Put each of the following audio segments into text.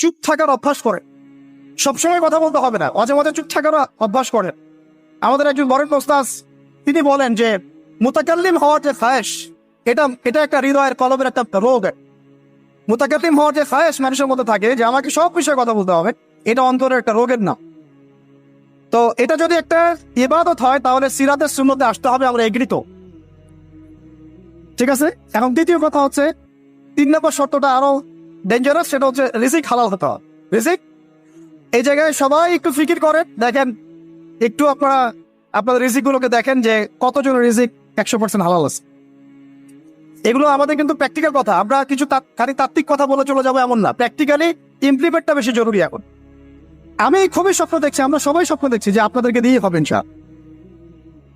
চুপ থাকার অভ্যাস করেন। সবসময় কথা বলতে হবে না, মাঝে মাঝে চুপ থাকার অভ্যাস করেন। আমাদের একজন বরেন ওস্তাদ তিনি বলেন যে মুতাকাল্লিম হওয়ার যে খায়েশ, এটা একটা হৃদয়ের কলবের একটা রোগ। মুতাকাল্লিম হওয়ার যে খায়েশ মানুষের মধ্যে থাকে যে আমাকে সব বিষয়ে কথা বলতে হবে, এটা অন্তরের একটা রোগের নাম। তো এটা যদি একটা ইবাদত হয় তাহলে সিরাতের সুন্নতে আসতে হবে, আমরা এগ্রিত। ঠিক আছে। এখন দ্বিতীয় কথা হচ্ছে 3 নম্বর শর্তটা আরো ডেঞ্জারাস, সেটা হচ্ছে রিজিক হালাল হতে হবে। রিজিক, এই জায়গায় সবাই একটু ফিকির করেন, দেখেন একটু আপনারা আপনাদের রিজিক গুলোকে দেখেন যে কতজন রিজিক 100% হালাল আছে। এগুলো আমাদের কিন্তু প্র্যাকটিক্যাল কথা, আমরা কিছু খালি তাত্ত্বিক কথা বলে চলে যাবো এমন না, প্র্যাকটিক্যালি ইমপ্লিমেন্টটা বেশি জরুরি এখন। আমি খুবই স্বপ্ন দেখছি, আমরা সবাই স্বপ্ন দেখছি যে আপনাদেরকে দিয়ে হবেন ইনশাআল্লাহ।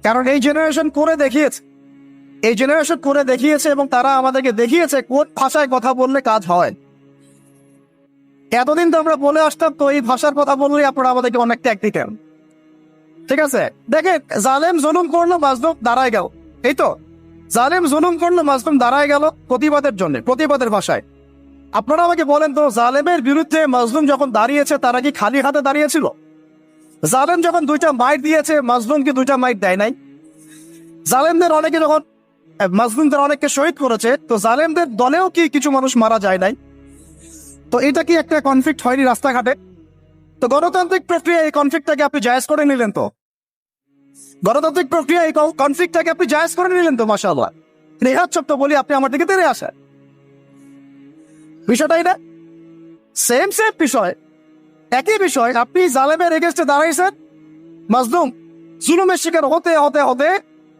কারণ এই জেনারেশন করে দেখিয়েছে এবং তারা আমাদেরকে দেখিয়েছে কোন ভাষায় কথা বললে কাজ হয়। এতদিন তো আমরা বলে আসতাম, তো এই ভাষার কথা বললে আপনারা আমাদেরকে অনেক ট্যাগ দিতেন। ঠিক আছে, দেখেন জালেম জুলুম করলো, মাজলুম দাঁড়ায় গেল। এই তো জালেম জুলুম করলো, মাজলুম দাঁড়ায় গেল প্রতিবাদের জন্য, প্রতিবাদের ভাষায়। আপনারা আমাকে বলেন তো, জালেমের বিরুদ্ধে মাজলুম যখন দাঁড়িয়েছে তারা কি খালি হাতে দাঁড়িয়েছিল? জালেম যখন 2টা মাইট দিয়েছে, মাজলুম কি 2টা মাইট দেয় নাই? জালেমদের অনেকে যখন মাজলুমদের অনেককে শহীদ করেছে, তো জালেমদের দলেও কি কিছু মানুষ মারা যায় নাই? তো এটা কি একটা কনফ্লিক্ট হয়নি রাস্তাঘাটে? তো গণতান্ত্রিক প্রক্রিয়া এই কনফ্লিক্টটাকে আপনি জায়েজ করে নিলেন, তো গণতান্ত্রিক প্রক্রিয়া এই কনফ্লিক্টটাকে আপনি জায়েজ করে নিলেন তো, মাশাআল্লাহ। রেহাত শব্দ বলি আপনি আমার দিকে তেড়ে আসেন, বিষয়টাই না সেম বিষয়, একই বিষয়। আপনি জালেমের এগেইনস্টে দাঁড়াইছেন, মাজলুম জুলুমের শিকার হতে হতে হতে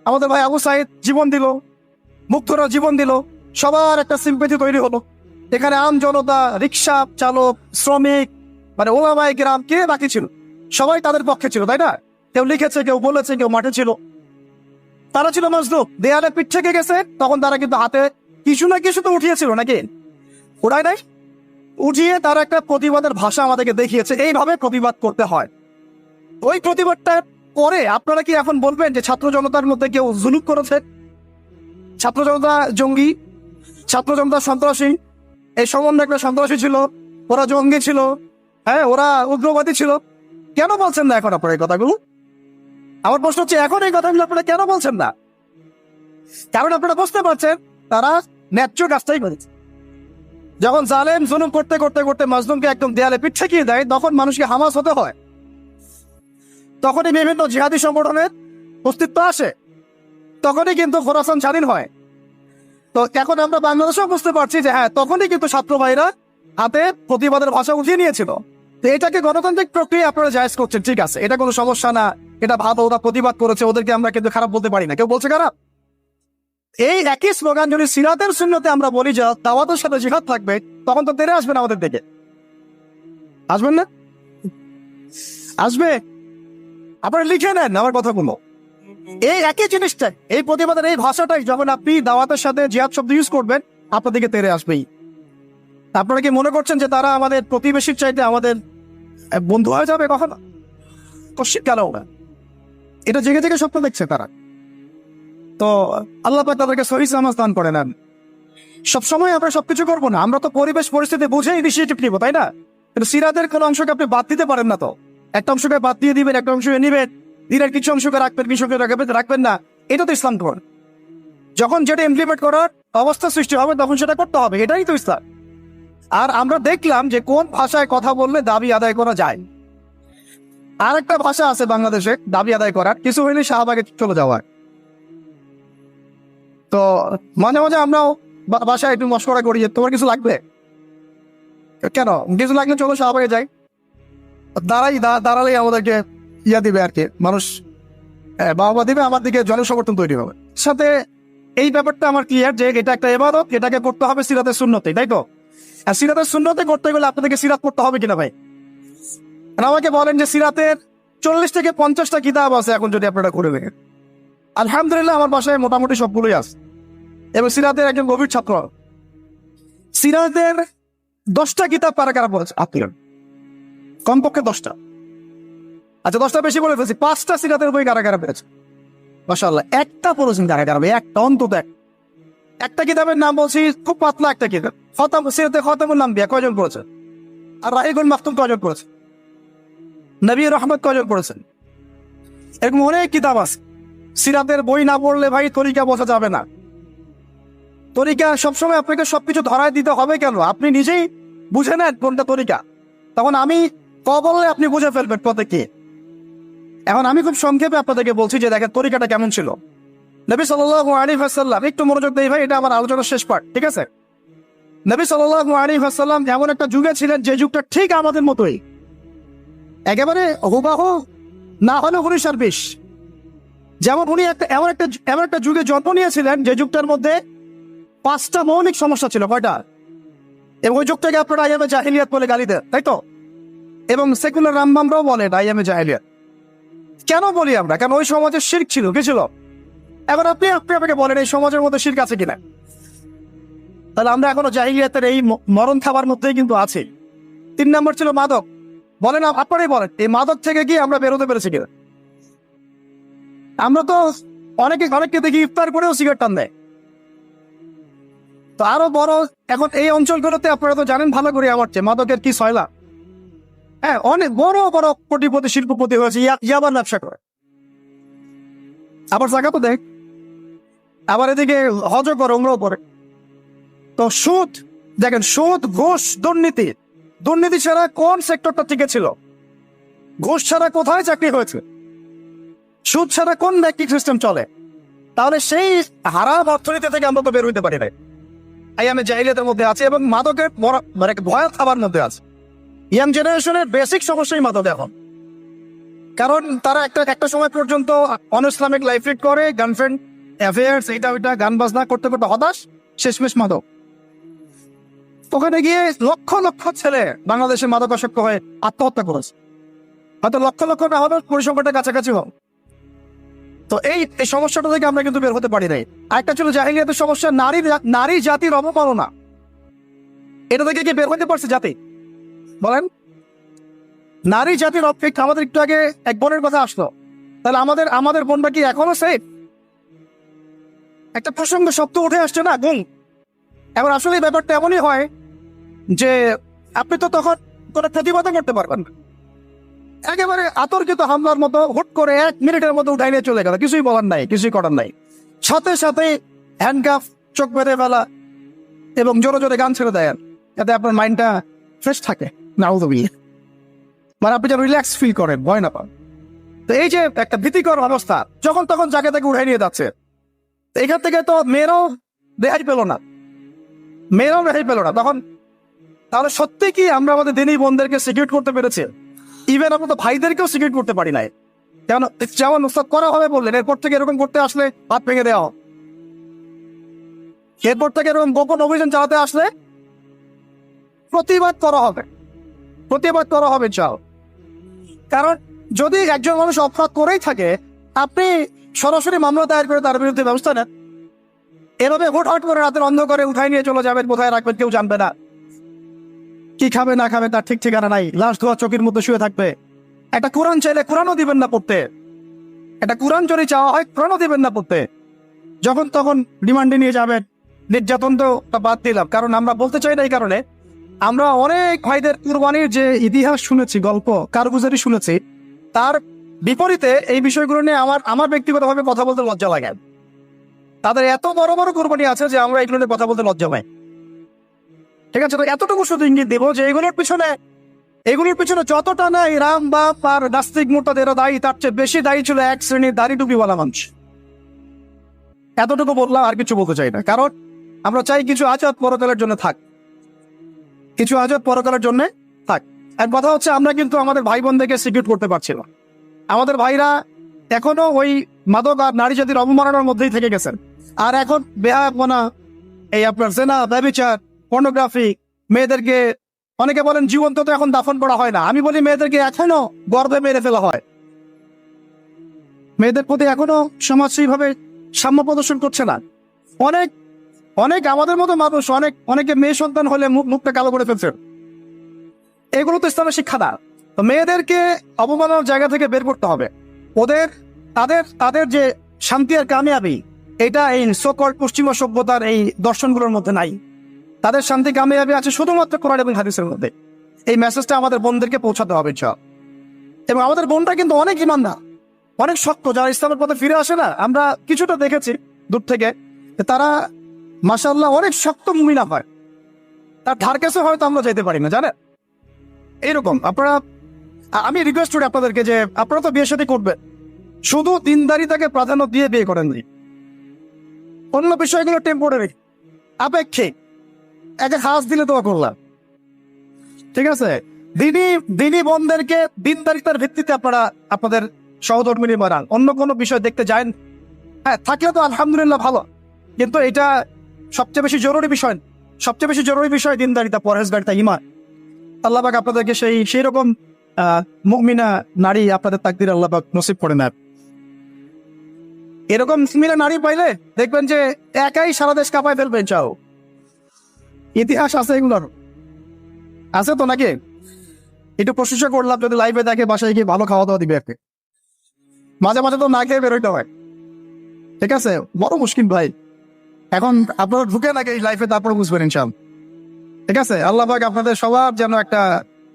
আমাদের ভাই আবু সাইদ জীবন দিল, মুগ্ধরা জীবন দিল, সবার একটা সিম্পেথি তৈরি হলো। এখানে আম জনতা, রিক্সা চালক, শ্রমিক, মানে ওলামায়ে কেরাম, কে বাকি ছিল? সবাই তাদের পক্ষে ছিল, তাই না? কেউ লিখেছে, কেউ বলেছে, কেউ মাঠে ছিল। তারা ছিল মাজলুম, দেয়ালে পিঠ থেকে গেছে, তখন তারা কিন্তু হাতে কিছু না কিছু তো উঠিয়েছিল, নাকি ওরাই নাই? উঠিয়ে তারা একটা প্রতিবাদের ভাষা আমাদেরকে দেখিয়েছে, এইভাবে প্রতিবাদ করতে হয়। ওই প্রতিবাদটা পরে আপনারা কি এখন বলবেন যে ছাত্র জনতার মধ্যে কেউ জুলুম করেছে? ছাত্র জনতা জঙ্গি, ছাত্র জনতা সন্ত্রাসী, এই সম্বন্ধে একটা সন্ত্রাসী ছিল, ওরা জঙ্গি ছিল, হ্যাঁ ওরা উগ্রবাদী ছিল। কেন বলছেন না এখন আপনারা এই কথাগুলো? আমার প্রশ্ন হচ্ছে, এখন এই কথাগুলো আপনারা কেন বলছেন না? কারণ আপনারা বুঝতে পারছেন তারা ন্যায্য কাজটাই করেছে। যখন জালেম জুলুম করতে করতে করতে মাজলুমকে একদম দেয়ালে পিঠ ঠেকিয়ে দেয়, তখন মানুষকে হামাস হতে হয়, তখনই বিভিন্ন জিহাদি সংগঠনের অস্তিত্ব আসে, তখনই কিন্তু খোরাসান স্বাধীন হয়। তো এখন আমরা বাংলাদেশেও বুঝতে পারছি যে হ্যাঁ, তখনই কিন্তু ছাত্র ভাইরা হাতে প্রতিবাদের ভাষা উঠিয়ে নিয়েছিল। তো এটাকে গণতান্ত্রিক প্রক্রিয়া আপনারা জায়েজ করছেন, ঠিক আছে, এটা কোনো সমস্যা না, এটা ভালো, ওরা প্রতিবাদ করেছে, ওদেরকে আমরা কিন্তু খারাপ বলতে পারি না, কেউ বলছে খারাপ? এই একই স্লোগান যদি সিরাতের সুন্নতে আমরা বলি যে দাওয়াতের সাথে জিহাদ থাকবে, তখন তো তেরে আসবেন আমাদের দিকে, আসবেন না? আসবে। আপনারা লিখে নেন আমার কথাগুলো। এই একই জিনিসটা, এই প্রতিবাদের এই ভাষাটাই যখন আপনি দাওয়াতের সাথে জিহাদ শব্দ ইউজ করবেন, আপনার দিকে তেরে আসবেই। আপনারা কি মনে করছেন যে তারা আমাদের প্রতিবেশীর চাইতে আমাদের বন্ধু হয়ে যাবে? কখনো কেন? এটা জেগে জেগে স্বপ্ন দেখছে তারা। তো আল্লাহ পাক তাদেরকে সহিহ সামাজ দান করে নেন। সবসময় আমরা সবকিছু করবো না, আমরা তো পরিবেশ পরিস্থিতি বুঝে ইনিশিয়েটিভ নিবো, তাই না? কিন্তু সিরাতের কোন অংশকে আপনি বাদ দিতে পারেন না। তো একটা অংশকে বাদ দিয়ে দিবেন, একটা অংশকে নিবেন, দিনের কিছু অংশকে রাখবেন, কিছু অংশকে রাখবেন না, এটা তো ইসলাম ধর্ম। যখন যেটা ইমপ্লিমেন্ট করার অবস্থা সৃষ্টি হবে তখন সেটা করতে হবে, এটাই তো ইসলাম। আর আমরা দেখলাম যে কোন ভাষায় কথা বললে দাবি আদায় করা যায়। আর একটা ভাষা আছে বাংলাদেশে দাবি আদায় করার, কিছু হইলে শাহবাগে চলে যাওয়ার। তো মাঝে মাঝে আমরাও বাসায় একটু মশকরা করি যে তোমার কিছু লাগবে, কেন কিছু লাগলে চলো শাহবাগে যাই, দাঁড়ালেই আমাদেরকে ইয়া দিবে আর কি, মানুষ বাবা দিবে, আমার দিকে জনসমর্থন তৈরি হবে। সাথে এই ব্যাপারটা আমার ক্লিয়ার যে এটা একটা ইবাদত, এটাকে করতে হবে সিরাতের সুন্নতে, তাই তো? আর সিরাতের সুন্নতে করতে গেলে আপনাদেরকে সিরাত করতে হবে কিনা ভাই? আমাকে বলেন যে সিরাতের 40 থেকে 50টা কিতাব আছে এখন, যদি আপনারা ঘুরে দেখেন। আলহামদুলিল্লাহ আমার বাসায় মোটামুটি সবগুলোই আছে, এবং সিরাতের একজন গভীর ছাত্র। সিরাতের 10টা কিতাব কারা কারা পড়েছে? আপনি কমপক্ষে 10টা। আচ্ছা 10টা বেশি বলে ফেলছি, 5টা সিরাতের বই কারা কারা পেয়েছে? মাশাআল্লাহ। একটা পড়েছেন কারা কারা? একটা, অন্তত একটা কিতাবের নাম বলছি, খুব পাতলা একটা কিতাব, সিরাতে খতামুল আম্বিয়া, কয়জন পড়েছে? আর রাহিগুল মাকতুম কয়জন করেছেন, নবী রহমত কয়জন করেছেন, এরকম অনেক কিতাব আছে। সিরাতের বই না পড়লে ভাই তরিকা বোঝা যাবে না। তরিকা সবসময় আপনাকে সবকিছু ধরায় দিতে হবে কেন? আপনি নিজেই বুঝে নেন কোনটা তরিকা, তখন আমি বললে আপনি বুঝে ফেলবেন প্রত্যেকে। এখন আমি খুব সংক্ষেপে আপনাদেরকে বলছি যে দেখেন তরিকাটা কেমন ছিল। নবী সাল্লাল্লাহু আলাইহি ওয়াসাল্লাম, একটু মনোযোগ দেই ভাই, এটা আমার আলোচনার শেষ পার্ট, ঠিক আছে? নবী সাল্লাল্লাহু আলাইহি ওয়াসাল্লাম এমন একটা যুগে ছিলেন যে যুগটা ঠিক আমাদের মতোই, একেবারে হুবাহু না হলে 1920। যেমন উনি এমন একটা যুগে জন্ম নিয়েছিলেন যে যুগটার মধ্যে 5টা মৌলিক সমস্যা ছিল। কয়টা? এবং ওই যুগটাকে আপনারা আইয়ামে জাহিলিয়াত বলে গালি দেন, তাই তো? এবং সেকুলার রামবামরাও বলেন আইয়ামে জাহিলিয়াত। কেন বলি আমরা? কারণ ওই সমাজে শিরক ছিল। কি ছিল? এখন আপনি আপনাকে বলেন এই সমাজের মধ্যে শিরক আছে কিনা? তাহলে আমরা এখনো জাহিলিয়াতের এই মরণ খাবার মধ্যেই কিন্তু আছি। 3 নম্বর ছিল মাদক। বলেন, আপনারাই বলেন, এই মাদক থেকে কি আমরা বেরোতে পেরেছি কিনা? আমরা তো অনেককে দেখি ইফতার করেও সিগারেট টান দেয়। তো আরো বড়, এখন এই অঞ্চলগুলোতে আপনারা তো জানেন ভালো করে আমার চেয়ে মাদকের কি সয়লা। হ্যাঁ, অনেক বড় বড় কোটিপতি শিল্পপতি হয়েছে ইয়াবার ব্যবসা করে। আবার জায়গা তো দেখ, আবার এদিকে হজ করে, উমরাও করে। তো সুদ দেখেন, সুদ, ঘুষ, দুর্নীতি ছাড়া কোন সেক্টরটা টিকে ছিল? ঘুষ ছাড়া কোথায় চাকরি হয়েছে? সুদ ছাড়া কোন ব্যাংকিং সিস্টেম চলে? তাহলে সেই হারাম অর্থনীতি থেকে আমরা তো বের হইতে পারি নাই। আইয়ামে জাহিলিয়াতের মধ্যে আছে এবং মাদকের মানে ভয়াল খাবার মধ্যে আছে। ইয়াং জেনারেশনের বেসিক সমস্যাই মাদক এখন। কারণ তারা একটা সময় পর্যন্ত অন ইসলামিক লাইফ লিড করে, গার্লফ্রেন্ড অ্যাফেয়ার্স, এইটা ওইটা গান বাজনা করতে করতে হতাশ, শেষমেশ মাদক। ওখানে গিয়ে লক্ষ লক্ষ ছেলে বাংলাদেশের মাদকাসক্ত হয়ে আত্মহত্যা করেছে। হয়তো লক্ষ লক্ষ না হবে, পরিসংখ্যানটা কাছাকাছি হোক। তো এই সমস্যাটা থেকে আমরা কিন্তু বের হতে পারি নাই। আরেকটা ছিল জাহিলিয়াতের সমস্যা, নারী জাতির অবমাননা। এটা থেকে কি বের হতে পারছে জাতি? বলেন, নারী জাতির অপেক্ষা। আমাদের একটু আগে এক বোনের কথা আসলো, তাহলে আমাদের বোনটা কি এখনো সেফ? একটা প্রসঙ্গ শব্দ উঠে আসছে না, গুম। এবার আসলে ব্যাপারটা এমনই হয় যে আপনি তো তখন কোনো প্রতিবাদ করতে পারবেন না। একেবারে আতর্কিত হামলার মতো হুট করে 1 মিনিটের মতো উঠাই নিয়ে চলে গেল, কিছুই বলার নাই, কিছুই করার নাই। সাথে সাথে হ্যান্ডকাফ, চোখ বেঁধে ফেলা এবং জোরে জোরে গান ছেড়ে দেয়, যাতে আপনার মাইন্ডটা ফ্রেশ থাকে। মানে আপনি যেন রিল্যাক্স ফিল করেন, ভয় না পান। তো এই যে একটা ভীতিকর অবস্থা, যখন তখন যাকে তাকে উঠাই নিয়ে যাচ্ছে, এখান থেকে তো মেয়েরাও রেহাই পেল না। তখন তাহলে সত্যি কি আমরা আমাদের দিনী বোনদেরকে সিকিউর করতে পেরেছি? ইভেন আমরা তো ভাইদেরকেও সিকিউর করতে পারি নাই। কেন? যেমন উস্তাদ করা হবে বললেন, এরপর থেকে এরকম করতে আসলে হাত ভেঙে দেওয়া, এরপর থেকে এরকম গোপন অভিযান চালাতে আসলে প্রতিবাদ করা হবে চাও। কারণ যদি একজন মানুষ অপরাধ করেই থাকে, আপনি সরাসরি মামলা দায়ের করে তার বিরুদ্ধে ব্যবস্থা নেন। এভাবে হুটহাট করে রাতের অন্ধকারে উঠাই নিয়ে চলে যাবেন, কোথায় রাখবেন কেউ জানবে না, কি খাবে না খাবে তার ঠিক ঠিকানা নাই, লাশ ধোয়া চোখের মধ্যে শুয়ে থাকবে। একটা কোরআন চাইলে কোরআনও দিবেন না পড়তে, একটা কোরআন যদি চাওয়া হয় কোরআনও দিবেন না পড়তে। যখন তখন রিমান্ডে নিয়ে যাবেন। নির্যাতন তো বাদ দিলাম, কারণ আমরা বলতে চাই না, এই কারণে আমরা অনেক ভাইদের কুরবানির যে ইতিহাস শুনেছি, গল্প কারগুজারি শুনেছি, তার বিপরীতে এই বিষয়গুলো নিয়ে আমার ব্যক্তিগতভাবে কথা বলতে লজ্জা লাগে। তাদের এত বড় বড় কুরবানি আছে যে আমরা এগুলো নিয়ে কথা বলতে লজ্জা পাই। ঠিক আছে, তো এতটুকু শুধু ইঙ্গিত দিব যে এগুলোর পিছনে যতটা না রাম বাপ আর নাস্তিক মোর্তাদেরও দায়ী, তার চেয়ে বেশি দায়ী ছিল এক শ্রেণীর দাড়ি টুপিওয়ালা মানুষ। এতটুকু বললাম, আর কিছু বলতে চাই না। কারণ আমরা চাই কিছু আজাদ পরকালের জন্য থাক। আর কথা হচ্ছে, আমরা কিন্তু আমাদের ভাই বোনদেরকে সিকিউর করতে পারছি না। আমাদের ভাইরা এখনো ওই মাদক আর নারী জাতির অবমাননার মধ্যেই থেকে গেছেন। আর এখন বেহায়াপনা, এই আপনার জেনা, ব্যভিচার, পর্নোগ্রাফি, মেয়েদেরকে অনেকে বলেন জীবন্ত তো এখন দাফন করা হয় না। আমি বলি মেয়েদেরকে এখনো গর্ভে মেরে ফেলা হয়। মেয়েদের প্রতি এখনো সমাজ সেইভাবে সাম্য প্রদর্শন করছে না। অনেক আমাদের মতো মানুষ অনেকে মেয়ে সন্তান হলে মুখটা কালো করে ফেলছে। এগুলো তো ইসলামের শিক্ষা না। তো মেয়েদেরকে অবমাননার জায়গা থেকে বের করতে হবে। তাদের যে শান্তি আর কামিয়াবি, এটা এই সকল পশ্চিমা সভ্যতার এই দর্শনগুলোর মধ্যে নাই। তাদের শান্তি কামিয়াবি আছে শুধুমাত্র কোরআন এবং হাদিসের মধ্যে। এই মেসেজটা আমাদের বোনদেরকে পৌঁছাতে হবে ইনশাআল্লাহ। এবং আমাদের বোনটা কিন্তু অনেক ইমানদার, অনেক শক্ত, যারা ইসলামের পথে ফিরে আসে না, আমরা কিছুটা দেখেছি দূর থেকে, তারা মাশাআল্লাহ অনেক শক্ত মুমিনা হয়, তার ধার কাছে হয়তো আমরা যেতে পারি না, জানেন। এইরকম আপনারা, আমি রিকোয়েস্ট করি আপনাদেরকে যে আপনারা তো বিয়ে শাদী করবেন, শুধু দিনদারিতাকে প্রাধান্য দিয়ে বিয়ে করেন নি, অন্য বিষয়গুলো টেম্পোরারি, আপেক্ষিক, একে হাস দিলে তো করলাম, ঠিক আছে। দিনই বোনদেরকে দিনদারিতার ভিত্তিতে আপনারা আপনাদের সহধর্মিনী বানান, অন্য কোনো বিষয় দেখতে যায়। হ্যাঁ, থাকলে তো আলহামদুলিল্লাহ ভালো, কিন্তু এটা সবচেয়ে বেশি জরুরি বিষয়। সবচেয়ে বেশি জরুরি বিষয় দিনদারিতা, পরহেজগারিতা, ঈমান। আল্লাহ পাক আপনাদেরকে সেই রকম মুমিনা নারী আপনাদের তাকদির আল্লাহ পাক নসিব করে নেয়। এরকম মুমিনা নারী পাইলে দেখবেন যে একাই সারা দেশ কাঁপায় ফেলবেন। চাও ইতিহাস আছে এগুলোর, আছে তো নাকি? একটু প্রশংসা করলাম, যদি লাইভে দেখে বাসায় গিয়ে ভালো খাওয়া দাওয়া দিবে আর কি। মাঝে মাঝে তো না খেয়ে বেরোইতে হয়, ঠিক আছে। বড় মুশকিল ভাই, এখন আপনারা ঢুকে নাকি এই লাইফে, তারপর বুঝবেন ইনশাআল্লাহ, ঠিক আছে। আল্লাহ পাক আপনাদের সবার যেন একটা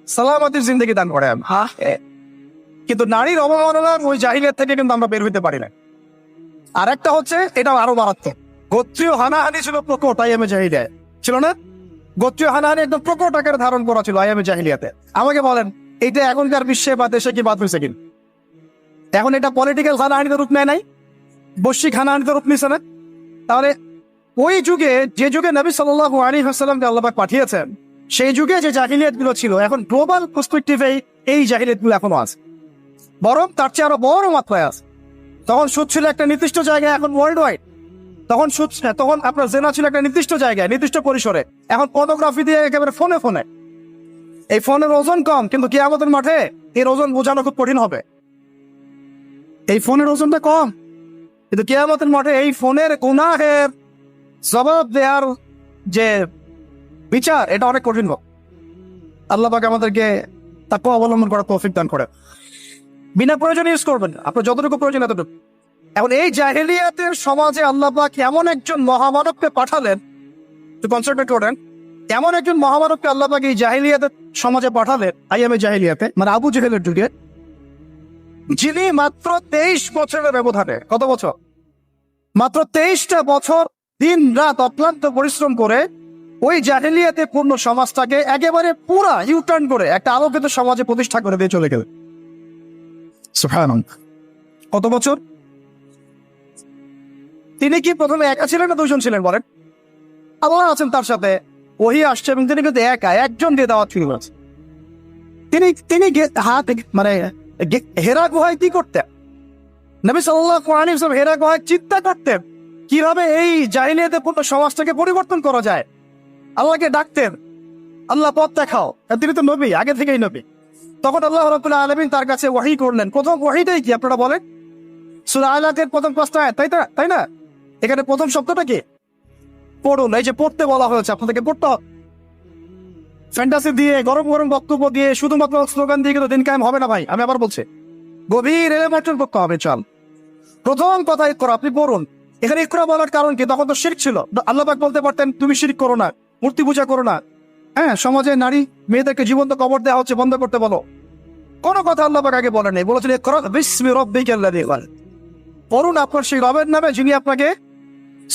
সালামতির জিন্দগি দান করে। কিন্তু নারীর অবমাননার ওই জাহিলিয়াত থেকে কিন্তু আমরা বের হইতে পারি না। আর একটা হচ্ছে, এটা আরো মারাত্মক, গোত্রীয় হানাহানি ছিল প্রকট আইয়ামে জাহিলিয়াত, ছিল না? গোত্রীয় হানাহানি একদম প্রকট আকারে ধারণ করা ছিল আইয়ামে জাহিলিয়াতে। আমাকে বলেন, এইটা এখনকার বিশ্বে বা দেশে কি বাদ হয়েছে কিনা? এখন এটা পলিটিক্যাল হানাহানিতে রূপ নেয় নাই, বৈশ্বিক হানাহানিতে রূপ নিছে না? তাহলে ওই যুগে, যে যুগে নবী সাল্লাল্লাহু আলাইহি ওয়াসাল্লামকে আল্লাহ পাক পাঠিয়েছেন, সেই যুগে যে জাহিলিয়াত গুলো ছিল, এখন গ্লোবাল পার্সপেক্টিভে এই জাহিলিয়াত গুলো এখনো আছে, বরং তার চেয়ে আরো বড় মাত্রায় আছে। তখন সুদ ছিল একটা নির্দিষ্ট জায়গায়, এখন ওয়ার্ল্ড ওয়াইড। তখন আপনার জেনা ছিল একটা নির্দিষ্ট জায়গায়, নির্দিষ্ট পরিসরে, এখন পর্নোগ্রাফি দিয়ে একেবারে ফোনে ফোনে। এই ফোনের ওজন কম, কিন্তু কিয়ামতের মাঠে এর ওজন বোঝানো খুব কঠিন হবে। এই ফোনের ওজনটা কম, কিন্তু কিয়ামতের মাঠে এই ফোনের গুনাহের জবাব দেওয়ার যে বিচার, এটা অনেক কঠিন হবে। আল্লাহ পাক আমাদেরকে তাকওয়া অবলম্বন করার তৌফিক দান করে। বিনা প্রয়োজনে ইউজ করবেন, আপনার যতটুকু প্রয়োজন এতটুকু। এখন এই জাহেলিয়াতের সমাজে আল্লাহ পাক এমন একজন মহামানবকে পাঠালেন, একটু কনসেন্ট্রেট করেন, এমন একজন মহামানবকে আল্লাহ পাক এই জাহেলিয়াতের সমাজে পাঠালেন, আইয়ামে জাহেলিয়াতে, মানে আবু জেহেলের যুগে, যিনি মাত্র 23 বছরের ব্যবধানে, কত বছর? মাত্র 23টা বছর দিন রাত অক্লান্ত পরিশ্রম করে ওই জাহেলিয়াতে পূর্ণ সমাজটাকে একেবারে পুরা ইউটার্ন করে একটা আলোকিত সমাজে প্রতিষ্ঠা করে দিয়ে চলে গেল। সুবহানাল্লাহ। কত বছর? তিনি কি প্রথমে একা ছিলেন না দুইজন ছিলেন বলেন? আল্লাহ আছেন তার সাথে, ওহী আসছে, এবং তিনি কিন্তু একা, একজন দিয়ে দাওয়াত শুরু করেছেন। তিনি মানে হেরা গুহায় কি করতেন? নবী সাল্লাল্লাহু আলাইহি ওয়াসাল্লাম হেরা গুহায় চিন্তা করতেন কিভাবে এই জাহিলিয়াতে পূর্ণ সমাজটাকে পরিবর্তন করা যায়। আল্লাহকে ডাকতেন, আল্লাহ পথ দেখাও। তিনি তো নবী, আগে থেকেই নবী। তখন আল্লাহ রাব্বুল আলামিন তার কাছে ওহী করলেন। প্রথম ওহীটাই কি আপনারা বলেন? সূরা আলাকের প্রথম 5টা আয়াত, তাই না? এখানে প্রথম শব্দটা কি? পড়ুন। এই যে পড়তে বলা হয়েছে, আপনাদেরকে পড়তে হবে। ফ্যান্টাসি দিয়ে, গরম গরম বক্তব্য দিয়ে, শুধুমাত্র স্লোগান দিয়ে কিন্তু দিন কায়েম হবে না ভাই। আমি আবার বলছি, গভীর এলেমেন্টের পক্ষে হবে। চল, প্রথম কথা ইকরা, আপনি পড়ুন। এখানে ইকরা বলার কারণ কি? তখন তো শিরক ছিল। আল্লাহ পাক বলতে পারতেন তুমি শিরক করো না, মূর্তি পূজা করো না। হ্যাঁ, সমাজে নারী মেয়েদেরকে জীবন্ত কবর দেওয়া হচ্ছে, বন্ধ করতে বলো। কোনো কথা আল্লাহ পাক আগে বলেন নাই, বলেছেন ইকরা বিসমি রাব্বিকাল্লাযী খালাক, পড়ুন আপনার সেই রবের নামে যিনি আপনাকে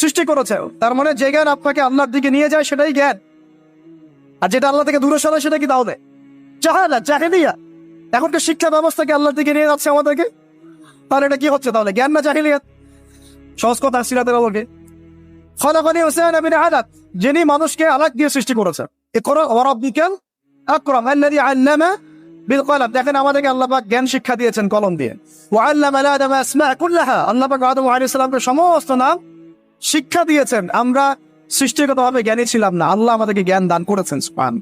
সৃষ্টি করেছে। তার মানে যে জ্ঞান আপনাকে আল্লাহর দিকে নিয়ে যায় সেটাই জ্ঞান, আর যেটা আল্লাহ থেকে দূরে সরায় সেটা কি? তাহলে জাহালাত, জাহিলিয়া। এখনকার শিক্ষা ব্যবস্থাকে আল্লাহর দিকে নিয়ে যাচ্ছে আমাদেরকে, তাহলে এটা কি হচ্ছে? তাহলে জ্ঞান না জাহিলিয়াত? সহজ কথা, সিরাতের আলোকে খলাকানি হুসাইন বিন আদাত, যিনি মানুষকে আলাক দিয়ে সৃষ্টি করেছেন। ইকরা ওয়া রাব্বিকাল আকরাম আল্লাযী আল্লামা বিল কলম। দেখেন, আমাদেরকে আল্লাহ পাক জ্ঞান শিক্ষা দিয়েছেন কলম দিয়ে। ওয়া আল্লামা আদম আসমা কুল্লাহা, আল্লাহ পাক আদম আলাইহিস সালামকে সমস্ত নাম শিক্ষা দিয়েছেন। আমরা সৃষ্টিগতভাবে জ্ঞানী ছিলাম না, আল্লাহ আমাদেরকে জ্ঞান দান করেছেন। সুবহান।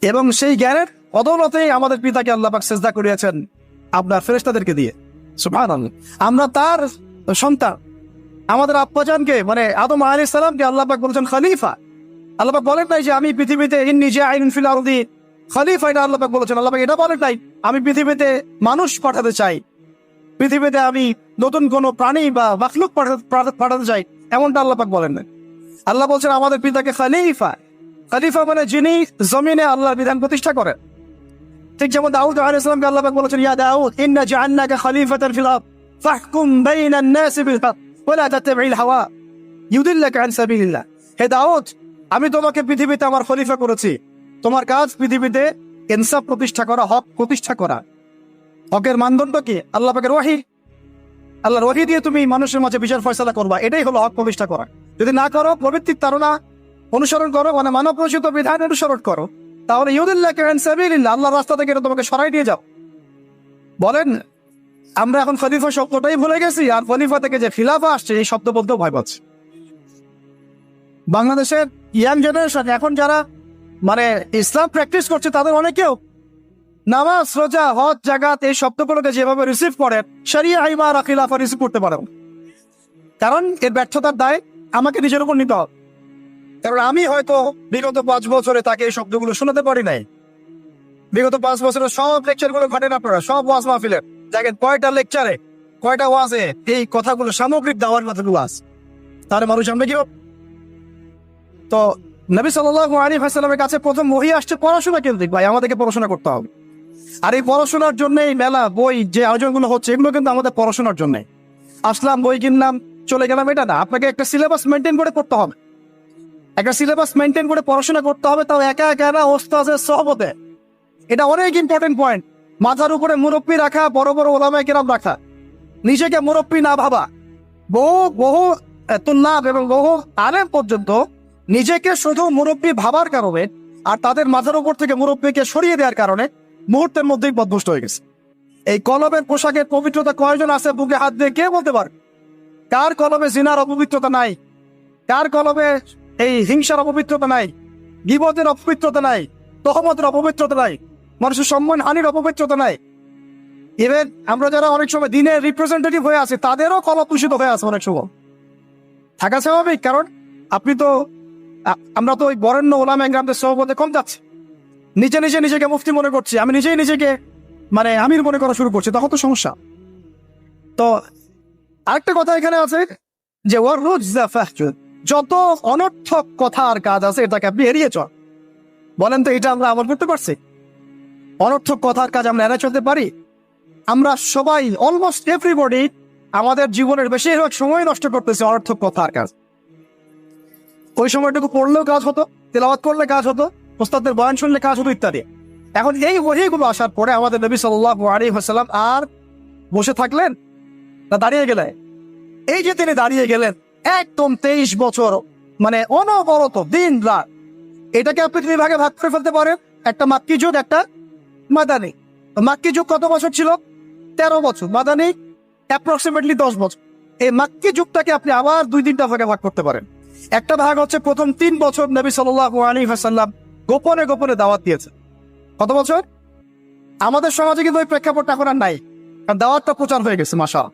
এবং সেই জ্ঞানের বদৌলতেই আমাদের পিতাকে আল্লাহ পাক সিজদা করিয়েছেন আপনার ফেরেশতাদেরকে দিয়ে। সুবহানাল্লাহ। আমরা তার সন্তান। আমাদের আব্বাজানকে, মানে আদম আলাইহিস সালামকে আল্লাহ পাক বলেছেন খলিফা। আল্লাহ পাক বলেন নাই যে আমি পৃথিবীতে ইন্নী জাইলুন ফিল আরদি খলিফা, এটা আল্লাহ পাক বলেছেন। আল্লাহ পাক এটা বলেন নাই আমি পৃথিবীতে মানুষ পাঠাতে চাই, পৃথিবীতে আমি নতুন কোন প্রাণী বা মাখলুক পাঠাতে চাই, এমনটা আল্লাহ পাক বলেন না। আল্লাহ বলছেন আমাদের পিতাকে খলিফা, খলিফা মানে যিনি জমিনে আল্লাহর বিধান প্রতিষ্ঠা করেন। ঠিক যেমন দাউদ আলাইহিস সালামকে আল্লাহ পাক বলেছেন, ইয়া দাউদ ইন্না জাআলনাকা খলিফাতান ফিল আরদ ফাহকুম বাইনান নাসি বিল হক ওয়া লা তাত্তাবি'ল হাওয়া ইউদিল্লাকা আন সাবিলিল্লাহ। হে দাউদ, আমি তোমাকে পৃথিবীতে আমার খলিফা করেছি, তোমার কাজ পৃথিবীতে ইনসাফ প্রতিষ্ঠা করা, হক প্রতিষ্ঠা করা। হকের মানদণ্ড কি? আল্লাহ পাকের ওহী, আল্লাহর ওহী দিয়ে তুমি মানুষের মাঝে বিচার ফয়সালা করবা, এটাই হলো হক প্রতিষ্ঠা করা। যদি না করো, প্রবৃত্তির তাড়না অনুসরণ করো, মানে মানব রচিত বিধান অনুসরণ করো, তাহলে ইউদিল্লাকা আন সাবিলিল্লাহ, আল্লাহর রাস্তা থেকে এটা তোমাকে সরাই দিয়ে যাও। বলেন, আমরা এখন খলিফা শব্দটাই ভুলে গেছি, আর খলিফা থেকে যে খিলাফা আসছে এই শব্দ বলতেও ভয় পাচ্ছে। বাংলাদেশের ইয়াং জেনারেশন এখন যারা মানে ইসলাম প্র্যাকটিস করছে, তাদের অনেকেও নামাজ, রোজা, হজ, জাকাত এই শব্দগুলোকে যেভাবে রিসিভ করেন, শরিয়া, ইমারা, খিলাফা রিসিভ করতে পারেন। কারণ এর ব্যর্থতার দায় আমাকে নিজের উপর নিতে হবে। কারণ আমি হয়তো বিগত 5 বছরে তাকে এই শব্দগুলো শোনাতে পারি নাই। বিগত 5 বছরের সব লেকচারগুলো ঘটেন আপনারা, সব ওয়াজ মাহফিলের দেখেন কয়টা লেকচারে, কয়টা ওয়াজে এই কথাগুলো সামগ্রিক দাওয়ার কথাগুলো আছে। তাহলে মানুষ আমরা কি? তো নবী সাল্লাল্লাহু আলাইহি ওয়াসাল্লামের কাছে প্রথম ওহী আসছে পড়াশোনা কেন্দ্রিক। ভাই, আমাদেরকে পড়াশোনা করতে হবে। আর এই পড়াশোনার জন্য এই মেলা, বই, যে আয়োজনগুলো হচ্ছে, এগুলো কিন্তু আমাদের পড়াশোনার জন্য। আসলাম, বই কিনলাম, চলে গেলাম, এটা না। আপনাকে একটা সিলেবাস মেনটেন করে পড়তে হবে, একটা সিলেবাস মেনটেন করে পড়াশোনা করতে হবে, তাও একা একা না, ওস্তাদের সহবতে। এটা অনেক ইম্পর্টেন্ট পয়েন্ট। মাথার উপরে মুরব্বী রাখা, বড় বড় ওলামায়ে কেরাম রাখা, নিজেকে মুরব্বী না ভাবা। বহু তুল্লাব এবং বহু আলেম পর্যন্ত নিজেকে শুধু মুরব্বী ভাবার কারণে আর তাদের মাথার উপর থেকে মুরব্বীকে সরিয়ে দেওয়ার কারণে মুহূর্তের মধ্যেই বদভস্ত হয়ে গেছে। এই কলমের পোশাকের পবিত্রতা কয়জন আছে বুকে হাত দিয়ে কে বলতে পারে? কার কলমে জিনার অপবিত্রতা নাই? কার কলমে এই হিংসার অপবিত্রতা নাই? গীবতের অপবিত্রতা নাই? তহমতের অপবিত্রতা নাই? মানুষের সম্মান হানির অপবিত্রতা নাই? ইভেন আমরা যারা অনেক সময় দিনের রিপ্রেজেন্টেটিভ হয়ে আছে, তাদেরও কলম দূষিত হয়ে আছে অনেক সময়। থাকা স্বাভাবিক, কারণ আমরা তো ওই বরেণ্য ওলামা ইকরামদের সহবতে কম যাচ্ছি। নিজেকে মুফতি মনে করছি, আমি নিজেকে মানে আমির মনে করা শুরু করছি, তখন তো সমস্যা। তো আরেকটা কথা এখানে আছে যে যত অনর্থক কথা আর কাজ আছে, এটাকে আপনি এড়িয়ে চল। বলেন তো, এটা আমরা আমল করতে পারছি? অনর্থক কথার কাজ আমরা এড়িয়ে চলতে পারি? আমরা সবাই, অলমোস্ট এভরিবডি, আমাদের জীবনের বেশিরভাগ সময় নষ্ট করতেছি অনর্থক কথার কাজ। ওই সময়টুকু পড়লেও কাজ হতো, তেলাওয়াত করলে কাজ হতো, ওস্তাদের বয়ান শুনলে কাজ হতো, ইত্যাদি। এখন এই ওহীগুলো আসার পরে আমাদের নবী সাল্লাল্লাহু আলাইহি ওয়াসাল্লাম আর বসে থাকলেন না দাঁড়িয়ে গেলেন? এই যে তিনি দাঁড়িয়ে গেলেন, একদম 23 বছর, মানে অনবরত দিন রাত। এটাকে আপনি 2 ভাগে ভাগ করে ফেলতে পারেন, একটা মাক্কি যুগ, একটা মাদানী। মাক্কি যুগ কত বছর ছিল? 13 বছর। মাদানী অ্যাপ্রক্সিমেটলি 10 বছর। এই মাক্কি যুগটাকে আপনি আবার 2-3টা ভাগে ভাগ করতে পারেন। একটা ভাগ হচ্ছে প্রথম 3 বছর নবী সাল্লাল্লাহু আলাইহি ওয়াসাল্লাম গোপনে গোপনে দাওয়াত দিয়েছে। কত বছর? আমাদের সমাজে কিন্তু ওই প্রেক্ষাপটটা এখন আর নাই, কারণ দাওয়াতটা প্রচার হয়ে গেছে মাশাআল্লাহ।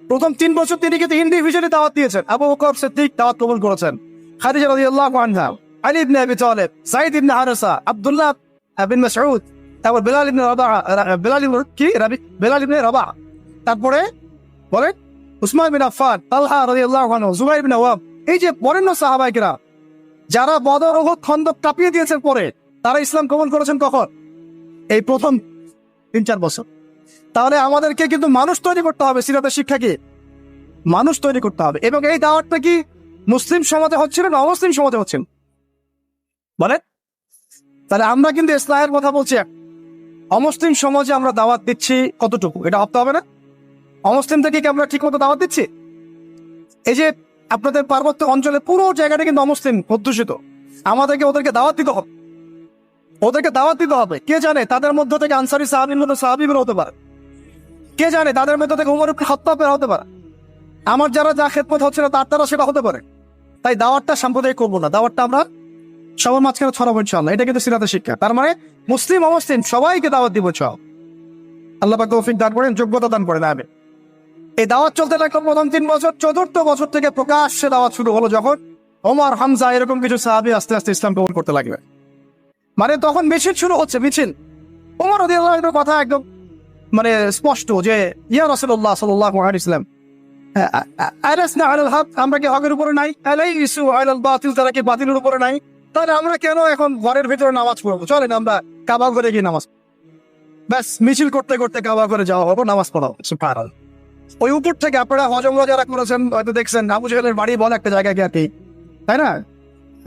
প্রথম 3 বছর তিনি কিন্তু ইন্ডিভিজুয়ালি দাওয়াত দিয়েছেন। আবু বকর সিদ্দিক দাওয়াত কবুল করেছেন, খাদিজা রাদিয়াল্লাহু আনহা, আলী ইবনে আবি তালিব, যায়েদ ইবনে হারেসা, আব্দুল্লাহ বিন মাসউদ, তারপর বেলাল ইবনে রাবাহ, তারপরে বলেন উসমান বিন আফফান, তালহা রাদিয়াল্লাহু আনহু, জুবাইর বিন আওয়াম। এই যে বরেণ্য সাহাবায়ে কেরাম যারা বদর, উহুদ, খন্দক কাঁপিয়ে দিয়েছেন, পরে তারা ইসলাম কবুল করেছেন কখন? এই প্রথম 3-4 বছর। তাহলে আমাদেরকে কিন্তু মানুষ তৈরি করতে হবে। সিরাতের শিক্ষা কি? মানুষ তৈরি করতে হবে। এবং এই দাওয়াতটা কি মুসলিম সমাজে হচ্ছিল না অমুসলিম সমাজে হচ্ছিল? বলেন। তাহলে আমরা কিন্তু ইসলামের কথা বলছি, অমুসলিম সমাজে আমরা দাওয়াত দিচ্ছি কতটুকু, এটা ভাবতে হবে না? অমুসলিম থেকে কি আমরা ঠিক মতো দাওয়াত দিচ্ছি? এই যে আপনাদের পার্বত্য অঞ্চলে পুরো জায়গাটা কিন্তু অমুসলিম অধ্যুষিত, আমাদেরকে ওদেরকে দাওয়াত দিতে হবে, ওদেরকে দাওয়াত দিতে হবে। কে জানে তাদের মধ্য থেকে আনসারী সাহাবী বের হতে পারে, কে জানে তাদের মধ্য থেকে উমর ইবনে খাত্তাব বের হতে পারে, আমার যারা যা খেদমত হচ্ছে না তার দ্বারা সেটা হতে পারে। তাই দাওয়াতটা সাম্প্রদায়িক করবো না, দাওয়াতটা আমরা সবার মাঝখানে ছড়াবো ইনশাআল্লাহ। এটা কিন্তু সিরাতের শিক্ষা। তার মানে মুসলিম অমুসলিম সবাইকে দাওয়াত দিব। আল্লাহ পাক তৌফিক দান করেন, যোগ্যতা দান করেন। আমি এই দাওয়াত চলতে লাগলো প্রথম 3 বছর। 4র্থ বছর থেকে প্রকাশ্যে দাওয়াত শুরু হলো, যখন ওমর, হামজা এরকম কিছু সাহাবী আস্তে আস্তে ইসলাম কবুল করতে লাগবে। মানে তখন মিছিল শুরু হচ্ছে, মিছিল। ওমর রাদিয়াল্লাহু আনহুর কথা একদম মানে স্পষ্ট যে ইয়া রাসূলুল্লাহ সাল্লাল্লাহু আলাইহি ওয়াসাল্লাম, আলাসনা আলাল হক, আমরা কি হকের উপরে নাই? আলাইসু আলাল বাতিল, তারা কি বাতিলের উপরে নাই? তাহলে আমরা কেন এখন ঘরের ভিতরে নামাজ পড়বো? চলেন আমরা কাবা ঘরে গিয়ে নামাজ, ব্যাস মিছিল করতে করতে কাবা ঘরে যাওয়া হবো, নামাজ পড়া হবে। সুবহানাল্লাহ। ওই উপর থেকে আপনারা হজমরা যারা করেছেন হয়তো দেখছেন আবু জেহেলের বাড়ি বলে একটা জায়গায় কি আর কি, তাই না?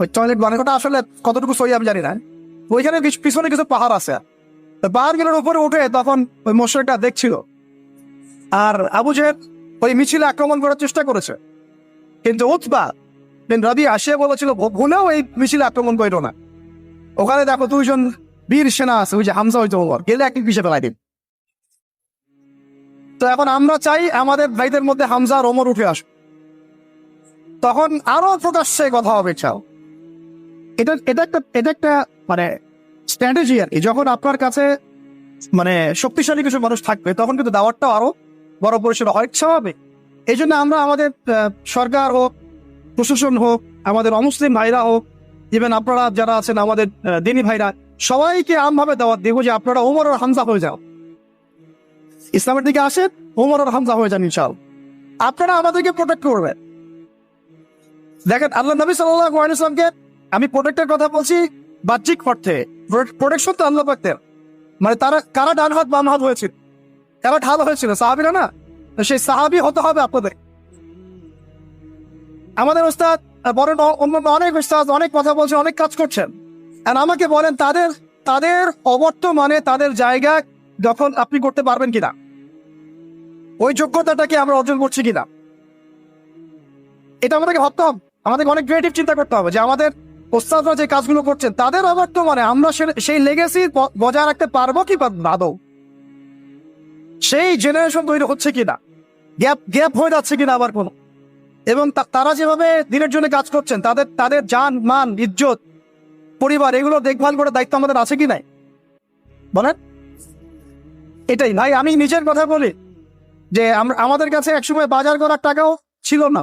ওই টয়লেট বানানোটা আসলে কতটুকু সহি আমি জানি না। ওইখানে পিছনে কিছু পাহাড় আছে, পাহাড়গুলোর উপরে উঠে তখন ওই মোশরিকটা দেখছিল, আর আবু জেহেল ওই মিছিলে আক্রমণ করার চেষ্টা করেছে, কিন্তু উতবা বিন রাবিয়া আসিয়া বলেছিল ভুলেও এই মিছিলে আক্রমণ করো না, ওখানে দেখো দুইজন বীর সেনা আছে, ওই যে হামজা হইতো ওমর, গেলে এক পিছিয়ে ফেলাই দিন। তো এখন আমরা চাই আমাদের ভাইদের মধ্যে হামজা আর ওমর উঠে আসুক, তখন আরো প্রকাশ্যে কথা হবে। চাও এটা এটা একটা মানে স্ট্র্যাটেজি আর কি। যখন আপনার কাছে মানে শক্তিশালী কিছু মানুষ থাকবে তখন কিন্তু দাওয়াতটাও আরো বড় পরিসরে হয়, স্বাভাবিক। এই জন্য আমরা আমাদের সরকার হোক, প্রশাসন হোক, আমাদের অমুসলিম ভাইরা হোক, ইভেন আপনারা যারা আছেন আমাদের দিনী ভাইরা, সবাইকে আমভাবে দাওয়াত দেবো যে আপনারা ওমর আর হামজা হয়ে যাও, ইসলামের দিকে আসেন, ওমর আর হামজা হয়ে যান ইনশাআল্লাহ, আপনারা আমাদেরকে প্রোটেক্ট করবেন। দেখেন আল্লাহ নবী সাল্লাল্লাহু আলাইহি ওয়াসাল্লামকে, আমি প্রোটেক্টের কথা বলছি বাহ্যিক অর্থে, প্রোটেকশন তো আল্লাহ পাকের, মানে তারা কারা ডান হাত বাম হাত হয়েছিল, তারা ঢাল হয়েছিল সাহাবীরা না, সেই সাহাবী হতে হবে আপনাদের। আমাদের ওস্তাদ বড় অন্য অনেক ওস্তাদ অনেক কথা বলছেন, অনেক কাজ করছেন, আর আমাকে বলেন তাদের অবর্তমানে তাদের জায়গা যখন আপনি করতে পারবেন কিনা, ওই যোগ্যতাটাকে আমরা অর্জন করছি কিনা, এটা আমাদেরকে ভাবতে হবে। আমাদেরকে অনেক ক্রিয়েটিভ চিন্তা করতে হবে যে আমাদের ওস্তাদরা যে কাজগুলো করছেন তাদের অবর্তমানে আমরা সেই লেগেসি বজায় রাখতে পারবো কি আদৌ, সেই জেনারেশন তৈরি হচ্ছে কিনা, গ্যাপ হয়ে যাচ্ছে কিনা আবার কোনো, এবং তারা যেভাবে দিনের জন্য কাজ করছেন তাদের জান মান ইজ্জত পরিবার এগুলো দেখভাল করার দায়িত্ব আমাদের আছে কি নাই বলেন? এটাই ভাই, আমি নিজের কথা বলি যে আমাদের কাছে একসময় বাজার করার টাকাও ছিল না,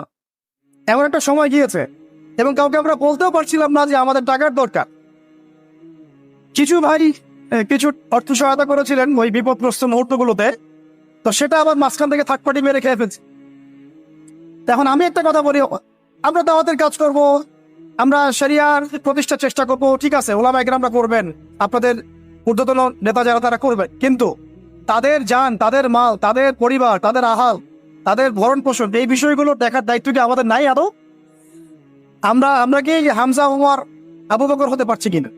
এমন একটা সময় গিয়েছে, এবং কাউকে আমরা বলতেও পারছিলাম না যে আমাদের টাকার দরকার। কিছু ভাই কিছু অর্থ সহায়তা করেছিলেন ওই বিপদগ্রস্ত মুহূর্তগুলোতে, তো সেটা আবার মাঝখান থেকে থার্ড পার্টি মেরে খেয়ে ফেলছে। এখন আমি একটা কথা বলি, আমরা দাওয়াতের কাজ করব, আমরা শরিয়ার প্রতিষ্ঠার চেষ্টা করব, ঠিক আছে, ওলামা ইকরামরা করবেন, আপনাদের ঊর্ধ্বতন নেতা যারা তারা করবেন, কিন্তু তাদের জান, তাদের মাল, তাদের পরিবার, তাদের আহাল, তাদের ভরণ পোষণ, এই বিষয়গুলো দেখার দায়িত্ব কি আমাদের নাই আদৌ? আমরা কি হামজা ওমর আবু বকর হতে পারছি কিনা,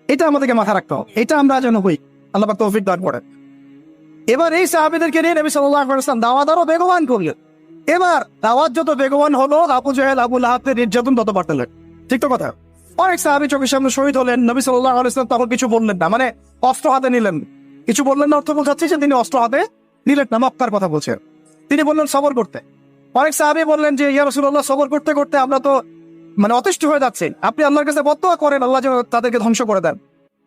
এটা আমাদেরকে মাথায় রাখতে হবে, এটা আমরা যেন হই, আল্লাহ পাক তৌফিক দান করেন। এবার এই সাহাবীদেরকে নিয়ে নবী সাল্লাল্লাহু আলাইহি ওয়াসাল্লাম দাওয়াত আরো বেগবান করলেন। এবার দাওয়াত যত বেগবান হলো, আবু জেহেল আবু লাহাবের নির্যাতন তত বাড়তে লাগলো, ঠিক তো কথা? অনেক সাহাবী চোখের সামনে শহীদ হলেন, নবী সাল্লাল্লাহু আলাইহি ওয়াসাল্লাম তখন কিছু বললেন না, মানে অস্ত্র হাতে নিলেন, কিছু বললেন না, অর্থ বোঝাচ্ছে যে তিনি অস্ত্র হাতে নিলেন না, মক্কার কথা বলছেন, তিনি বললেন সবর করতে। অনেক সাহাবী বললেন যে ইয়া রাসূলুল্লাহ, সবর করতে করতে আমরা তো মানে অতিষ্ঠ হয়ে যাচ্ছে, আপনি আল্লাহর কাছে বদদোয়া করেন আল্লাহ যেন তাদেরকে ধ্বংস করে দেন।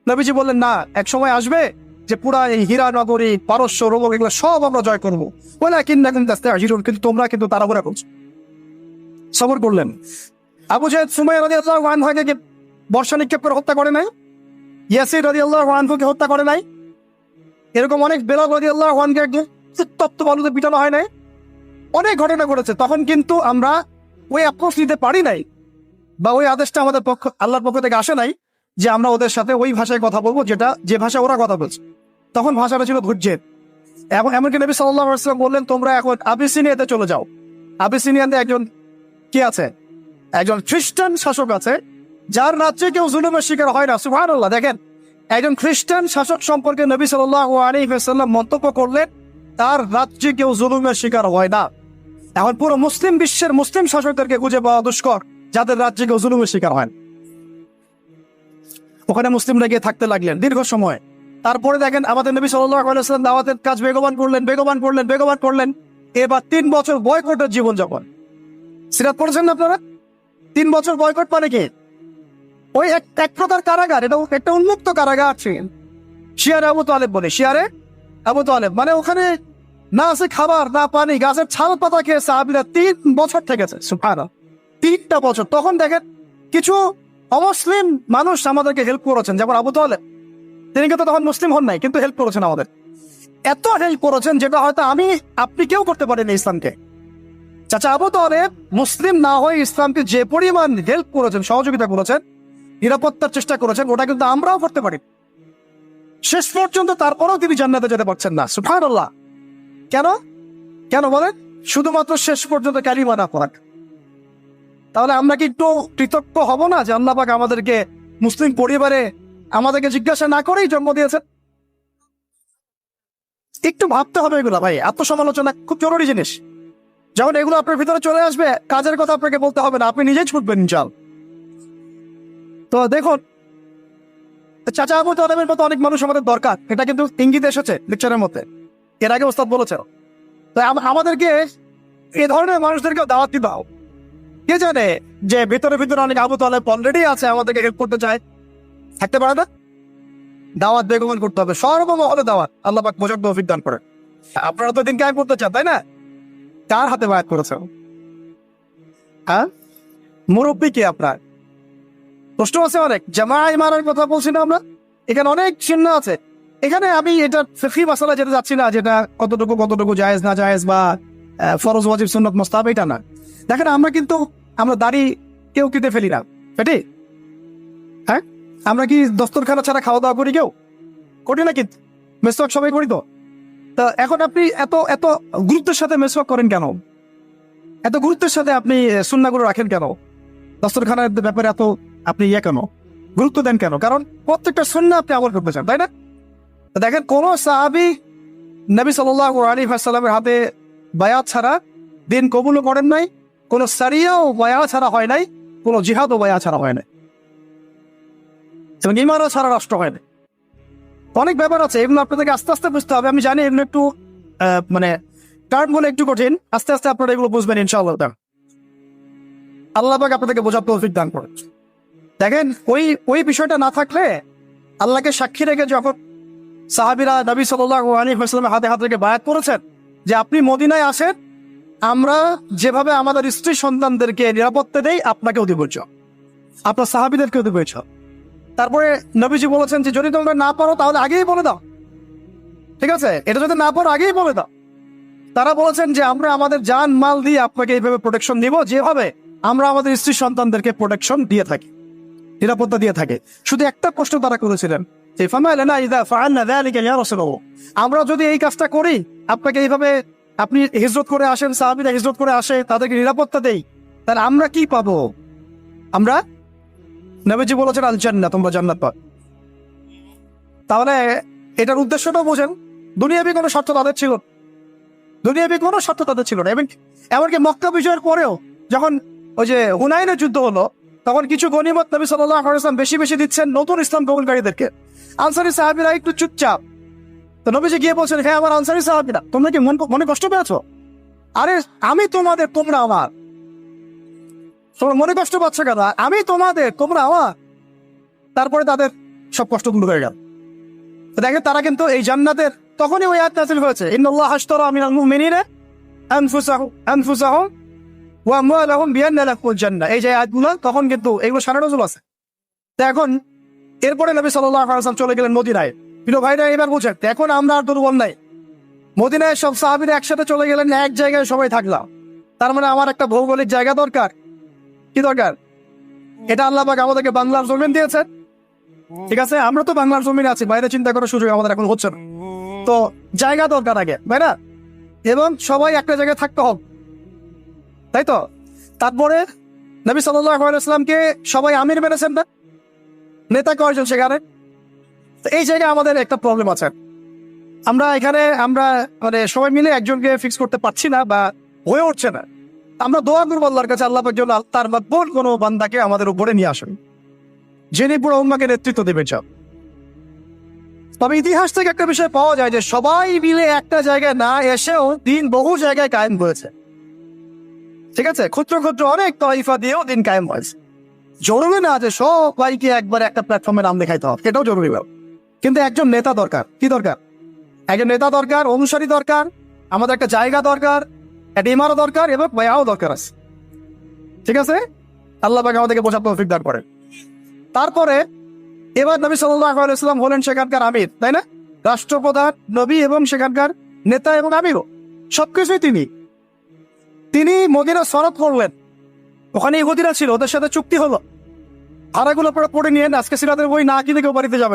নবীজি বললেন না, এক সময় আসবে যে পুরা এই হীরা নগরী, পারস্য, রোমক এগুলো সব আমরা জয় করবো, কিন্তু তোমরা কিন্তু তাড়াহুড়া করছো। সবর করলেন। আবু জাহেল সুমাইয়া রাদিয়াল্লাহু আনহাকে বর্ষা নিক্ষেপ করে হত্যা করে নাই, ইয়াসির রাদিয়াল্লাহু আনহুকে হত্যা করে নাই, এরকম অনেক বেলাল রাদিয়াল্লাহু আনহুকে তপ্ত বালুতে পিটানো হয় নাই, অনেক ঘটনা ঘটেছে। তখন কিন্তু আমরা ওই অ্যাপ্রোচ নিতে পারি নাই, বা ওই আদেশটা আমাদের আল্লাহর পক্ষ থেকে আসে নাই যে আমরা ওদের সাথে ওই ভাষায় কথা বলবো যে ভাষা ওরা কথা বলছে। তখন ভাষাটা ছিল ধৈর্যের। এমনকি নবী সাল্লাল্লাহু আলাইহি ওয়াসাল্লাম বললেন তোমরা এখন আবিসিনিয়াতে চলে যাও। আবিসিনিয়াতে একজন কি আছে, একজন খ্রিস্টান শাসক আছে, যার রাজ্যে কেউ জুলুমের শিকার হয় না। সুবহানাল্লাহ। দেখেন, একজন খ্রিস্টান শাসক সম্পর্কে নবী সাল্লাল্লাহু আলাইহি ওয়াসাল্লাম মন্তব্য করলেন তার রাজ্যে কেউ জুলুমের শিকার হয় না। এখন পুরো মুসলিম বিশ্বের মুসলিম শাসকদেরকে খুঁজে পাওয়া দুষ্কর যাদের রাজ্যে কেউ জুলুমের শিকার হয়। ওখানে মুসলিমরা গিয়ে থাকতে লাগলেন দীর্ঘ সময়। তারপরে দেখেন আমাদের নবী সাল্লাল্লাহু আলাইহি ওয়াসাল্লাম দাওয়াতের কাজ বেগবান করলেন। এবার 3 বছর বয়কটের জীবনযাপন। সিরাত পড়েছেন না আপনারা? 3 বছর বয়কট মানে কি? ওই এক প্রকার কারাগার, এটা একটা উন্মুক্ত কারাগার ছিল। শিয়ারে আবু তালেব বলে, শিয়ারে আবু তালেব মানে ওখানে না আছে খাবার না পানি, গাছের ছাল পাতা খেয়ে সাহাবীরা 3 বছর থেকেছে। সুবহানাল্লাহ, 3টা বছর। তখন দেখেন কিছু অমুসলিম মানুষ আমাদেরকে হেল্প করেছেন, যেমন আবু তালেব, তিনি কিন্তু তখন মুসলিম হন নাই, কিন্তু হেল্প করেছেন আমাদের। এত হেল্প করেছেন যেটা হয়তো আপনি কেউ করতে পারেন ইসলামকে। চাচা আবু তালেব মুসলিম না হয়ে ইসলামকে যে পরিমাণ হেল্প করেছেন, সহযোগিতা করেছেন, নিরাপত্তার চেষ্টা করেছেন, ওটা কিন্তু আমরাও করতে পারি। শেষ পর্যন্ত তারপরেও তিনি জান্নাতে যেতে পারছেন না। সুবহানাল্লাহ। কেন? কেন বলেন? শুধুমাত্র শেষ পর্যন্ত কালিমা না পড়া। তাহলে আমরা কি একটু কৃতজ্ঞ হব না যে আল্লাহ পাক আমাদেরকে মুসলিম পরিবারে আমাদেরকে জিজ্ঞাসা না করেই জন্ম দিয়েছেন? একটু ভাবতে হবে এগুলা ভাই। আত্মসমালোচনা খুব জরুরি জিনিস। যখন এগুলো আপনার ভিতরে চলে আসবে, কাজের কথা আপনাকে বলতে হবে না, আপনি নিজেই ছুটবেন ইনশাল। তো দেখুন, চাচা আবু তালেবের মতো অনেক মানুষ আমাদের দরকার, এটা কিন্তু ইঙ্গিত এসেছে লেকচারের মধ্যে, এর আগে ওস্তাদ বলেছে। তো আমাদেরকে এই ধরনের মানুষদেরকে দাওয়াত দিতে হবে। কে জানে যে ভিতরে ভিতরে অনেক আবু তালেব অলরেডি আছে, আমাদেরকে হেল্প করতে চায়, থাকতে পারে না? দাওয়াত বেগমন করতে হবে, সর্বমহলে দাওয়াত। আল্লাহ পাক বোঝার তৌফিক দান করে। আপনারা তো দিন কায়েম করতে চান, তাই না? কার হাতে বায়াত করেছে? হ্যাঁ, মুরব্বী কে আপনার? প্রশ্ন আছে অনেক। জামাই মারার কথা বলছি না আমরা? এখানে অনেক চিহ্ন আছে। এখানে আমি এটা ফিকহি মাসালা যেতে যাচ্ছি না, যেটা কতটুকু জায়েজ না জায়েজ বা ফরজ ওয়াজিব সুন্নাত মুস্তাহাব, এটা না। দেখেন, আমরা দাড়ি কেউ কেটে ফেলি না, পেটে। হ্যাঁ, আমরা কি দস্তরখানা ছাড়া খাওয়া দাওয়া করি? কেউ করি না, কিন্তু মেসওয়াক সবাই করি। তো এখন আপনি এত এত গুরুত্বের সাথে মেসওয়াক করেন কেন? এত গুরুত্বের সাথে আপনি সুন্নাহগুলো রাখেন কেন? দস্তরখানার ব্যাপারে এত আপনি কেন গুরুত্ব দেন কেন? কারণ প্রত্যেকটা সুন্নাহ আপনি আমল করতে চান, তাই না? দেখেন, কোন সাহাবী নবী সাল্লাল্লাহু আলাইহি ওয়াসাল্লামের হাতে বায়াত ছাড়া দিন কবুল করেন নাই, কোন সারিয়াও বায়াত ছাড়া হয় নাই, কোন জিহাদও বায়াত ছাড়া হয় নাই, এবং ইমানও ছাড়া রাষ্ট্র হয় নাই। অনেক ব্যাপার আছে, এগুলো আপনাদেরকে আস্তে আস্তে বুঝতে হবে। আমি জানি এগুলো একটু মানে টার্ম বলে একটু কঠিন, আস্তে আস্তে আপনারা এগুলো বুঝবেন ইনশাআল্লাহ। আল্লাহ পাক আপনাদেরকে বোঝার তৌফিক দান করেন। দেখেন, ওই বিষয়টা না থাকলে, আল্লাহকে সাক্ষী রেখে যখন সাহাবীরা নবী সাল্লাল্লাহু আলাইহি ওয়াসাল্লামের হাতে হাত রেখে বায়াত করেছেন যে আপনি মদিনায় আসেন, আমরা যেভাবে আমাদের স্ত্রী সন্তানদেরকে নিরাপত্তা দেই, আপনাকেও দিব, আপনার সাহাবীদেরকেও দিব। তারপরে নবীজি বলেছেন যে যদি তোমরা না পারো তাহলে আগেই বলে দাও, ঠিক আছে? এটা যদি না পারো আগেই বলে দাও। তারা বলেছেন যে আমরা আমাদের জান মাল দিয়ে আপনাকে এইভাবে প্রোটেকশন দিব, যেভাবে আমরা আমাদের স্ত্রী সন্তানদেরকে প্রোটেকশন দিয়ে থাকি, নিরাপত্তা দিয়ে থাকে। শুধু একটা প্রশ্ন তারা করেছিলেন যে আমরা যদি এই কাজটা করি, আপনাকে এইভাবে, আপনি হিজরত করে আসেন, সাহাবীরা হিজরত করে আসে, তাদেরকে নিরাপত্তা দেই, তাহলে আমরা কি পাবো? আমরা, নবীজি বলেছেন আল জান্নাহ, তোমরা জান্নাত পাবে। তাহলে এটার উদ্দেশ্যটাও বোঝেন। দুনিয়াবি কোনো স্বার্থ তাদের ছিল, না। এমনকি মক্কা বিজয়ের পরেও যখন ওই যে হুনাইনের যুদ্ধ হলো, তখন কিছু গনিমত নবী সাল্লাল্লাহু আলাইহি ওয়াসাল্লাম বেশি বেশি দিচ্ছেন নতুন ইসলাম কবুলকারীদেরকে। আনসারী সাহাবীরা একটু চুপচাপ। তো নবীজি গিয়ে বলছেন, হ্যাঁ আমার আনসারী সাহাবীরা, তোমরা কি মনে কষ্ট পেয়েছো? আরে আমি তোমাদের, তোমরা আমার। তোমরা মনে কষ্ট পাচ্ছ কেন? আমি তোমাদের, তোমরা আমার। তারপরে তাদের সব কষ্ট দূর হয়ে গেল। দেখেন, তারা কিন্তু এই জান্নাতের তখনই ওই আয়াত নাযিল হয়েছে, ইন্নাল্লাহা আশতারা মিনাল মুমিনিনা আনফুসাহুম ওয়া আমওয়ালাহুম বিআন্না লাহুমুল জান্নাহ। এই যে আয়াতগুলো, তখন কিন্তু এগুলো সারা নজুল আছে। তো এখন এরপরে নবী সাল্লাল্লাহু আলাইহি ওয়াসাল্লাম চলে গেলেন মদিনায়। প্রিয় ভাইরা, এবার বুঝেন, এখন আমরা আর দুর্বল নাই। মদিনায় সব সাহাবীরা একসাথে চলে গেলেন, এক জায়গায় সবাই থাকলাম। তার মানে আমার একটা ভৌগোলিক জায়গা দরকার। কি দরকার? এটা আল্লাহ পাক আমাদেরকে বাংলার জমিন দিয়েছেন, ঠিক আছে? আমরা তো বাংলার জমিনে আছি, বাইরে চিন্তা করার সুযোগ আমাদের এখন হচ্ছে না। তো জায়গা দরকার আগে, তাই না? এবং সবাই একটা জায়গায় থাকতে হবে, তাই তো? তারপরে নবী সাল্লাল্লাহু আলাইহি ওয়াসাল্লামকে সবাই আমির মেনেছেন না? নেতা কয়জন সেখানে? তো এই জায়গায় আমাদের একটা প্রবলেম আছে। আমরা মানে সবাই মিলে একজনকে ফিক্স করতে পারছি না, বা হয়ে উঠছে না। আমরা দোয়া করবো আল্লাহর কাছে, আল্লাহ পাক যেন তার মাকবুল কোনো বান্দাকে আমাদের উপরে নিয়ে আসেন, যিনি পুরো উম্মাহকে নেতৃত্ব দেবেন। তবে ইতিহাস থেকে একটা বিষয় পাওয়া যায় যে সবাই মিলে একটা জায়গায় না এসেও দিন বহু জায়গায় কায়েম হয়েছে, ঠিক আছে? ক্ষুদ্র ক্ষুদ্র অনেক তয়ফা দিয়েও দিন কায়েম হয়েছে। জরুরি না যে সবাইকে একবার একটা প্ল্যাটফর্মে নাম দেখাইতে হবে, সেটাও জরুরি না। কিন্তু একজন নেতা দরকার। কি দরকার? একজন নেতা দরকার, অনুসারী দরকার, আমাদের একটা জায়গা দরকার, একটা ইমারত দরকার, এবং বায়াও দরকার আছে, ঠিক আছে? আল্লাহ পাক আমাদেরকে বোঝার তৌফিক দান করেন। তারপরে এবার নবী সাল্লাল্লাহু আলাইহি ওয়াসাল্লাম হলেন সেখানকার আমির, তাই না? রাষ্ট্রপ্রধান, নবী এবং সেখানকার নেতা এবং আমিরও, সবকিছুই তিনি মদিনা সরদ করলেন। ওখানে ইহুদিরা ছিল, ওদের সাথে চুক্তি হলো। ধারাগুলো পড়ে নিয়ে আজকে সিরাতের বই না কিনে কেউ বাড়িতে যাবেন।